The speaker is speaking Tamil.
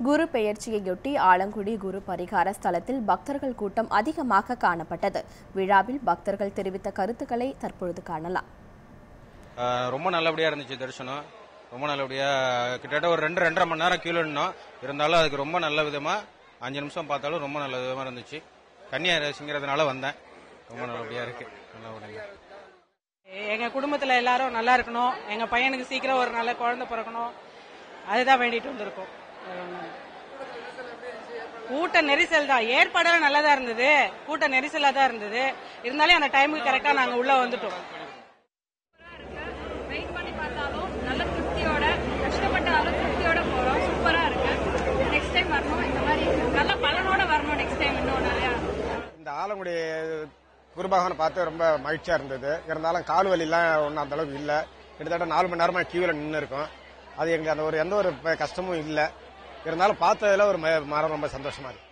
குரு பெயர்ச்சியையொட்டி ஆலங்குடி குரு பரிகார ஸ்தலத்தில் பக்தர்கள் கூட்டம் அதிகமாக காணப்பட்டது. விழாவில் பக்தர்கள் தெரிவித்த கருத்துக்களை தற்பொழுது காணலாம். ரொம்ப நல்லபடியா இருந்துச்சு தரிசனம். ரொம்ப நல்லபடியா கிட்டத்தட்ட ஒரு 2-2.5 மணி நேரம் கீழே நின்னோம். இருந்தாலும் அதுக்கு ரொம்ப நல்ல விதமா 5 நிமிஷம் பார்த்தாலும் ரொம்ப நல்ல விதமா இருந்துச்சு. கன்னியாசிங்கிறதுனால வந்தேன். ரொம்ப நல்லபடியா இருக்கு. எங்க குடும்பத்துல எல்லாரும் நல்லா இருக்கணும், எங்க பையனுக்கு சீக்கிரம் ஒரு நல்ல குழந்தை பிறக்கணும், அதுதான் வேண்டிட்டு வந்திருக்கோம். கூட்ட நெரிசல் தான், ஏற்பாடெல்லாம் நல்லதா இருந்தது, கூட்ட நெரிசலா தான் இருந்தது. இருந்தாலும் அந்த டைமுக்கு கரெக்டா நாங்க உள்ள வந்துட்டோம். வெயிட் பண்ணி பார்த்தாலும் நல்ல திருப்தியோட, கஷ்டப்பட்டாலும் திருப்தியோட போறோம். சூப்பரா இருக்கு. நெக்ஸ்ட் டைம் வரணும், இந்த மாதிரி நல்ல பலனோட வரணும். நெக்ஸ்ட் டைம் இன்னும் நிறையா. இந்த ஆலங்குடி குருபகவானை பார்த்து ரொம்ப மகிழ்ச்சியா இருந்தது. இருந்தாலும் கால் வலிலாம் ஒன்றும் அந்த அளவுக்கு இல்லை. கிட்டத்தட்ட 4 மணி நேரமா கியூவில் நின்று இருக்கோம். அது எங்களுக்கு அந்த எந்த ஒரு கஷ்டமும் இல்லை. இருந்தாலும் பார்த்ததுல ஒரு மரம் ரொம்ப சந்தோஷமா இருக்கு.